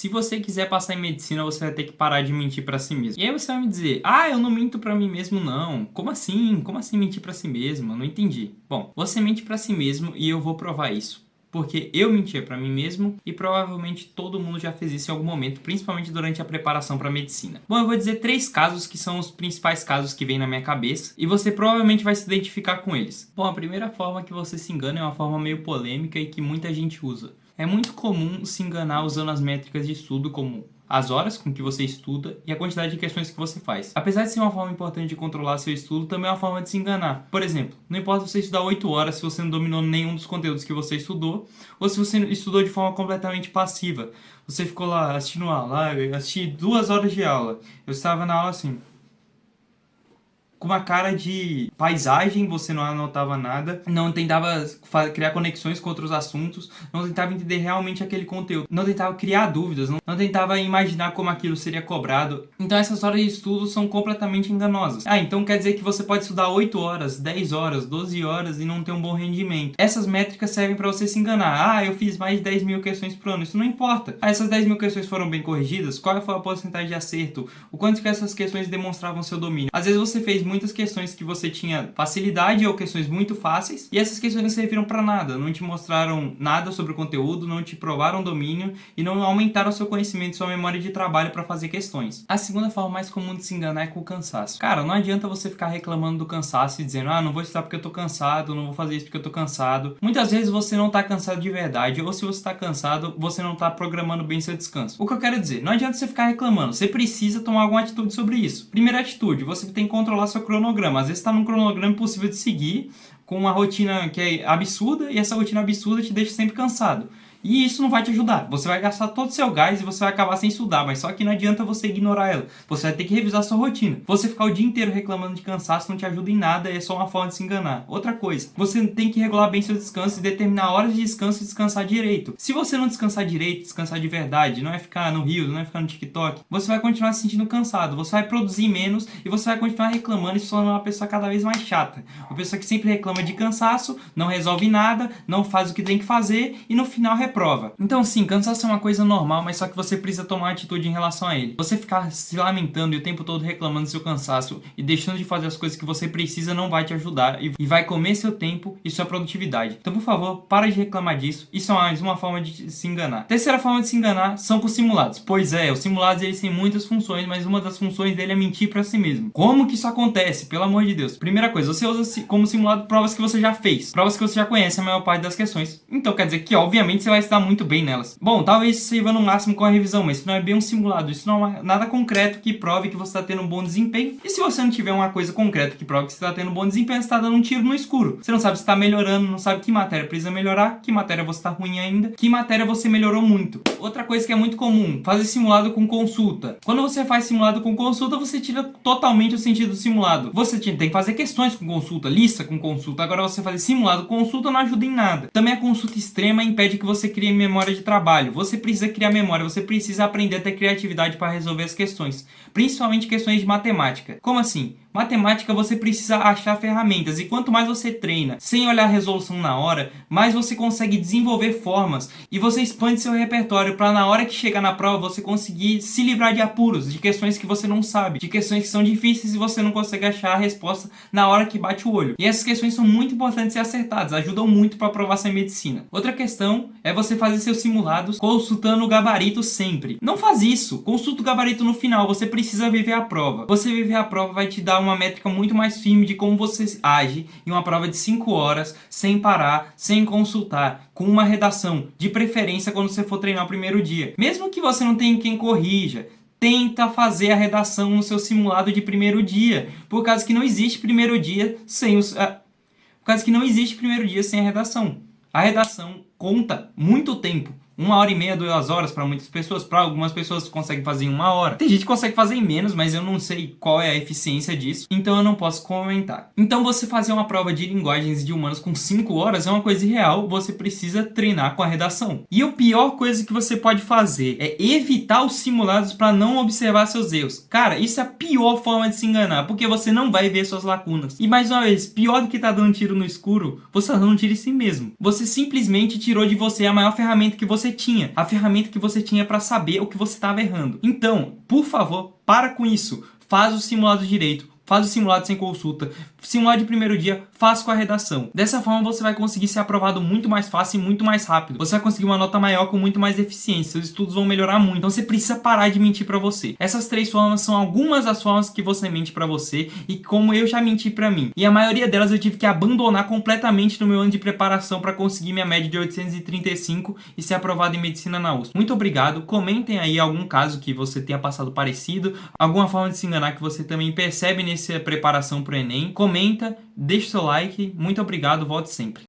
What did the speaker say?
Se você quiser passar em medicina, você vai ter que parar de mentir pra si mesmo. E aí você vai me dizer, eu não minto pra mim mesmo não. Como assim? Como assim mentir pra si mesmo? Eu não entendi. Bom, você mente pra si mesmo e eu vou provar isso. Porque eu mentia pra mim mesmo e provavelmente todo mundo já fez isso em algum momento, principalmente durante a preparação pra medicina. Bom, eu vou dizer 3 casos que são os principais casos que vêm na minha cabeça e você provavelmente vai se identificar com eles. Bom, a primeira forma que você se engana é uma forma meio polêmica e que muita gente usa. É muito comum se enganar usando as métricas de estudo como as horas com que você estuda e a quantidade de questões que você faz. Apesar de ser uma forma importante de controlar seu estudo, também é uma forma de se enganar. Por exemplo, não importa você estudar 8 horas se você não dominou nenhum dos conteúdos que você estudou, ou se você estudou de forma completamente passiva. Você ficou lá assistindo aula, eu assisti 2 horas de aula. Eu estava na aula assim, com uma cara de paisagem, você não anotava nada, não tentava criar conexões com outros assuntos, não tentava entender realmente aquele conteúdo, não tentava criar dúvidas, não tentava imaginar como aquilo seria cobrado. Então essas horas de estudo são completamente enganosas. Então quer dizer que você pode estudar 8 horas, 10 horas, 12 horas e não ter um bom rendimento. Essas métricas servem para você se enganar. Eu fiz mais de 10 mil questões por ano. Isso não importa. Essas 10 mil questões foram bem corrigidas? Qual foi a porcentagem de acerto? O quanto que essas questões demonstravam seu domínio? Às vezes você fez muitas questões que você tinha facilidade ou questões muito fáceis e essas questões não serviram para nada, não te mostraram nada sobre o conteúdo, não te provaram domínio e não aumentaram seu conhecimento e sua memória de trabalho para fazer questões. A segunda forma mais comum de se enganar é com o cansaço. Cara, não adianta você ficar reclamando do cansaço e dizendo, não vou estudar porque eu tô cansado, não vou fazer isso porque eu tô cansado. Muitas vezes você não tá cansado de verdade, ou se você tá cansado, você não tá programando bem seu descanso. O que eu quero dizer, não adianta você ficar reclamando, você precisa tomar alguma atitude sobre isso. Primeira atitude, você tem que controlar seu cronograma. Às vezes está num cronograma impossível de seguir, com uma rotina que é absurda, e essa rotina absurda te deixa sempre cansado. E isso não vai te ajudar. Você vai gastar todo o seu gás e você vai acabar sem estudar, mas só que não adianta você ignorar ela. Você vai ter que revisar a sua rotina. Você ficar o dia inteiro reclamando de cansaço não te ajuda em nada, é só uma forma de se enganar. Outra coisa, você tem que regular bem seu descanso e determinar horas de descanso e descansar direito. Se você não descansar direito, descansar de verdade, não é ficar no Rio, não é ficar no TikTok, você vai continuar se sentindo cansado, você vai produzir menos e você vai continuar reclamando e se tornando uma pessoa cada vez mais chata. Uma pessoa que sempre reclama de cansaço, não resolve nada, não faz o que tem que fazer e no final prova. Então sim, cansaço é uma coisa normal, mas só que você precisa tomar atitude em relação a ele. Você ficar se lamentando e o tempo todo reclamando do seu cansaço e deixando de fazer as coisas que você precisa não vai te ajudar e vai comer seu tempo e sua produtividade. Então, por favor, para de reclamar disso. Isso é mais uma forma de se enganar. Terceira forma de se enganar são com simulados. Pois é, os simulados eles têm muitas funções, mas uma das funções dele é mentir para si mesmo. Como que isso acontece? Pelo amor de Deus. Primeira coisa, você usa como simulado provas que você já fez. Provas que você já conhece a maior parte das questões. Então quer dizer que, obviamente, você vai estar muito bem nelas. Bom, talvez isso sirva no máximo com a revisão, mas isso não é bem um simulado, isso não é nada concreto que prove que você está tendo um bom desempenho. E se você não tiver uma coisa concreta que prove que você está tendo um bom desempenho, você está dando um tiro no escuro. Você não sabe se está melhorando, não sabe que matéria precisa melhorar, que matéria você está ruim ainda, que matéria você melhorou muito. Outra coisa que é muito comum, fazer simulado com consulta. Quando você faz simulado com consulta, você tira totalmente o sentido do simulado. Você tem que fazer questões com consulta, lista com consulta. Agora você fazer simulado com consulta não ajuda em nada. Também a consulta extrema impede que você crie memória de trabalho. Você precisa criar memória, você precisa aprender a ter criatividade para resolver as questões, principalmente questões de matemática. Como assim? Matemática você precisa achar ferramentas e quanto mais você treina sem olhar a resolução na hora, mais você consegue desenvolver formas e você expande seu repertório para na hora que chegar na prova você conseguir se livrar de apuros, de questões que você não sabe, de questões que são difíceis e você não consegue achar a resposta na hora que bate o olho. E essas questões são muito importantes ser acertadas, ajudam muito para aprovação em medicina. Outra questão é você fazer seus simulados consultando o gabarito sempre. Não faz isso, consulta o gabarito no final, você precisa viver a prova. Você viver a prova vai te dar uma métrica muito mais firme de como você age em uma prova de 5 horas, sem parar, sem consultar, com uma redação, de preferência quando você for treinar o primeiro dia. Mesmo que você não tenha quem corrija, tenta fazer a redação no seu simulado de primeiro dia, por causa que não existe primeiro dia sem por causa que não existe primeiro dia sem a redação. A redação conta muito tempo. 1h30, 2 horas para muitas pessoas. Para algumas pessoas conseguem fazer em 1 hora. Tem gente que consegue fazer em menos, mas eu não sei qual é a eficiência disso, então eu não posso comentar. Então você fazer uma prova de linguagens de humanos com 5 horas é uma coisa irreal, você precisa treinar com a redação. E a pior coisa que você pode fazer é evitar os simulados para não observar seus erros. Cara, isso é a pior forma de se enganar, porque você não vai ver suas lacunas. E mais uma vez, pior do que tá dando tiro no escuro, você tá dando um tiro em si mesmo. Você simplesmente tirou de você a maior ferramenta que você você tinha, a ferramenta que você tinha para saber o que você estava errando. Então, por favor, para com isso. Faz o simulado direito. Faz o simulado sem consulta, simulado de primeiro dia, faz com a redação. Dessa forma você vai conseguir ser aprovado muito mais fácil e muito mais rápido. Você vai conseguir uma nota maior com muito mais eficiência, seus estudos vão melhorar muito. Então você precisa parar de mentir pra você. Essas 3 formas são algumas das formas que você mente pra você e como eu já menti pra mim. E a maioria delas eu tive que abandonar completamente no meu ano de preparação pra conseguir minha média de 835 e ser aprovado em medicina na USP. Muito obrigado, comentem aí algum caso que você tenha passado parecido, alguma forma de se enganar que você também percebe nessa preparação pro Enem. Comenta, deixa o seu like, muito obrigado, volte sempre.